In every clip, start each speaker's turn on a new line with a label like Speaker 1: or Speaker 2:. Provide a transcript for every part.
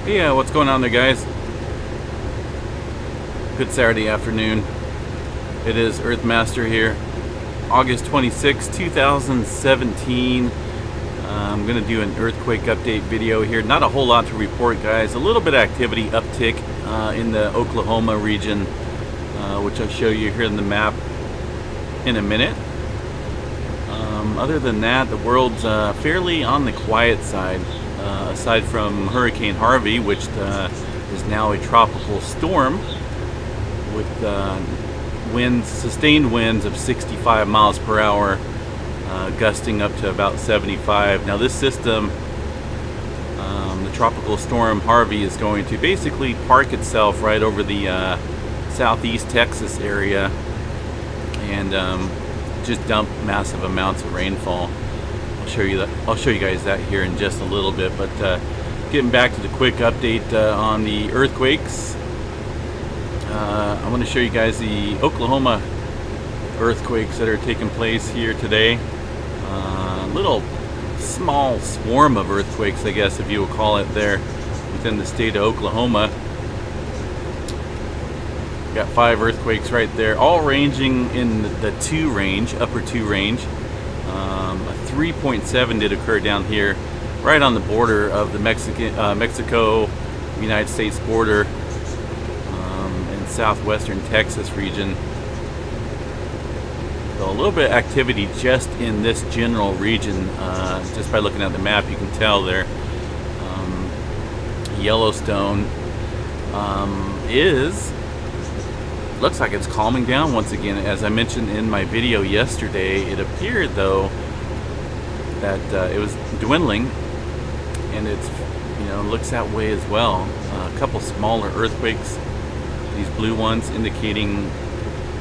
Speaker 1: Hey, what's going on there, guys? Good Saturday afternoon. It is Earthmaster here. August 26, 2017. I'm going to do an earthquake update video here. Not a whole lot to report, guys. A little bit of activity uptick in the Oklahoma region, which I'll show you here in the map in a minute. Other than that, the world's fairly on the quiet side. Aside from Hurricane Harvey, which is now a tropical storm with sustained winds of 65 miles per hour, gusting up to about 75. Now this system, the tropical storm Harvey, is going to basically park itself right over the southeast Texas area and just dump massive amounts of rainfall. I'll show you guys that here in just a little bit, but getting back to the quick update on the earthquakes. I want to show you guys the Oklahoma earthquakes that are taking place here today. Little small swarm of earthquakes, I guess, if you will call it, there within the state of Oklahoma. Got 5 earthquakes right there, all ranging in the 2 range, upper 2 range. A 3.7 did occur down here, right on the border of the Mexico-United States border, in southwestern Texas region. So a little bit of activity just in this general region. Just by looking at the map, you can tell there. Yellowstone looks like it's calming down once again. As I mentioned in my video yesterday, it appeared though that it was dwindling, and it's looks that way as well. A couple smaller earthquakes, these blue ones indicating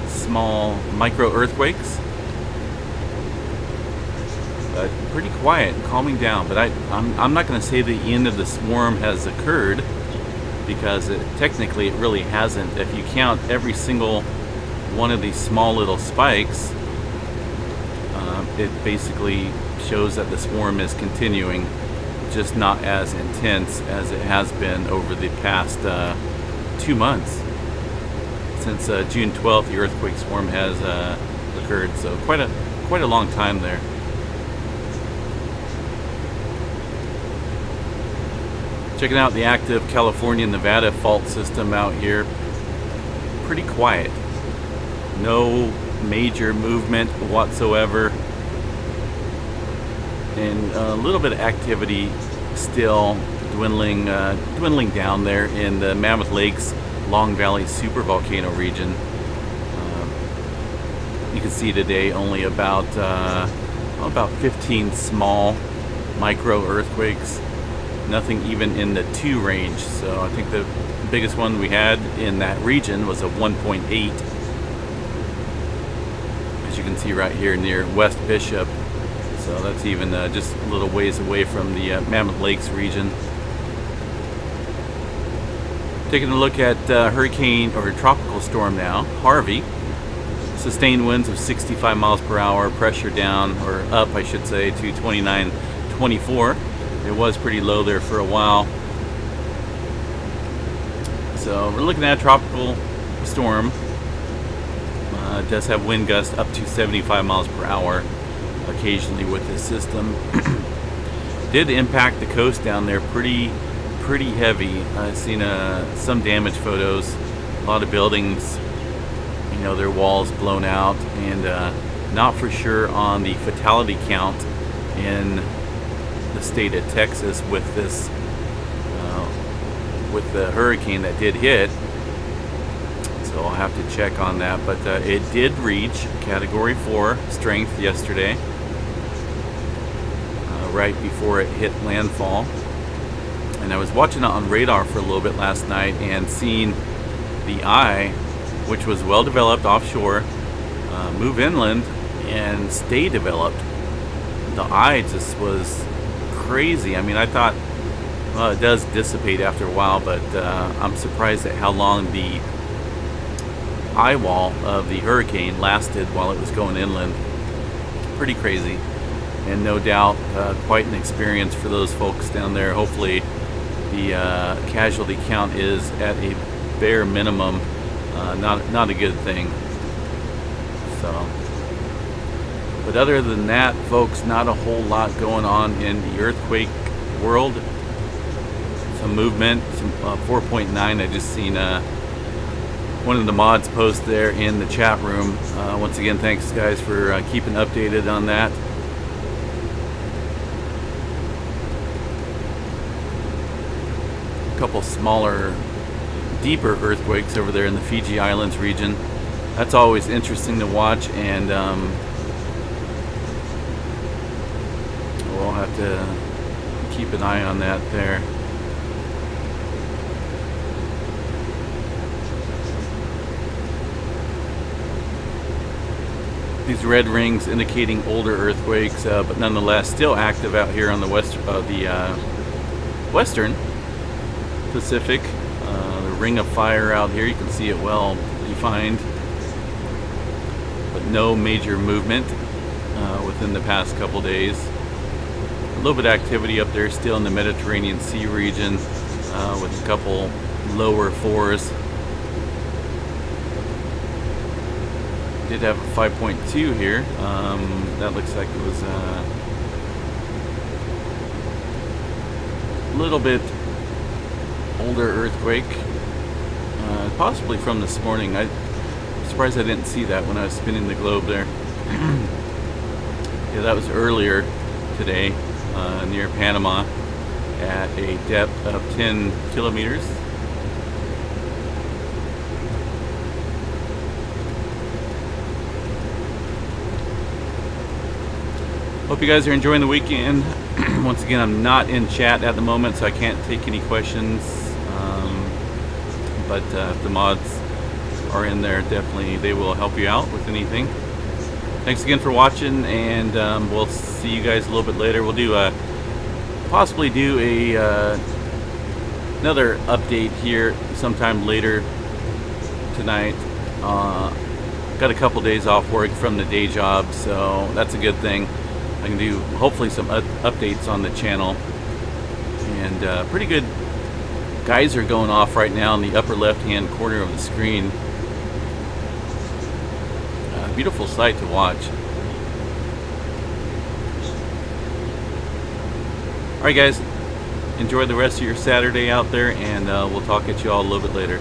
Speaker 1: small micro earthquakes, but pretty quiet and calming down. But I'm not going to say the end of the swarm has occurred, because technically it really hasn't. If you count every single one of these small little spikes, it basically shows that the swarm is continuing, just not as intense as it has been over the past 2 months. Since June 12th, the earthquake swarm has occurred, so quite a long time there. Checking out the active California and Nevada fault system out here. Pretty quiet. No major movement whatsoever. And a little bit of activity still dwindling down there in the Mammoth Lakes, Long Valley supervolcano region. You can see today only about 15 small micro earthquakes. Nothing even in the 2 range. So I think the biggest one we had in that region was a 1.8, as you can see right here near West Bishop. So that's even just a little ways away from the Mammoth Lakes region. Taking a look at hurricane or tropical storm now, Harvey. Sustained winds of 65 miles per hour, pressure down, or up I should say, to 29-24. It was pretty low there for a while. So we're looking at a tropical storm. It does have wind gusts up to 75 miles per hour occasionally with this system. Did impact the coast down there pretty heavy. I've seen some damage photos. A lot of buildings, their walls blown out, and not for sure on the fatality count in the state of Texas with this with the hurricane that did hit. So I'll have to check on that, but it did reach Category 4 strength yesterday, right before it hit landfall. And I was watching it on radar for a little bit last night and seeing the eye, which was well developed offshore, move inland and stay developed. The eye just was crazy. I mean, I thought, well, it does dissipate after a while, but I'm surprised at how long the eye wall of the hurricane lasted while it was going inland. Pretty crazy, and no doubt quite an experience for those folks down there. Hopefully the casualty count is at a bare minimum. Not a good thing. So, but other than that, folks, not a whole lot going on in the earthquake world. Some movement, some 4.9. I just seen one of the mods post there in the chat room. Once again, thanks guys for keeping updated on that. A couple smaller, deeper earthquakes over there in the Fiji Islands region. That's always interesting to watch, and we'll have to keep an eye on that there. These red rings indicating older earthquakes, but nonetheless still active out here on the western Pacific. The ring of fire out here, you can see it well defined, but no major movement within the past couple days. A little bit of activity up there still in the Mediterranean Sea region with a couple lower fours. Did have a 5.2 here. That looks like it was a little bit older earthquake, possibly from this morning. I'm surprised I didn't see that when I was spinning the globe there. Yeah, that was earlier today near Panama at a depth of 10 kilometers. Hope you guys are enjoying the weekend. Once again, I'm not in chat at the moment, so I can't take any questions. But if the mods are in there, definitely they will help you out with anything. Thanks again for watching, and we'll see you guys a little bit later. We'll do possibly do another update here sometime later tonight. Got a couple days off work from the day job, so that's a good thing. I can do hopefully some updates on the channel, and pretty good geyser going off right now in the upper left hand corner of the screen. Beautiful sight to watch. Alright guys, enjoy the rest of your Saturday out there, and we'll talk at you all a little bit later.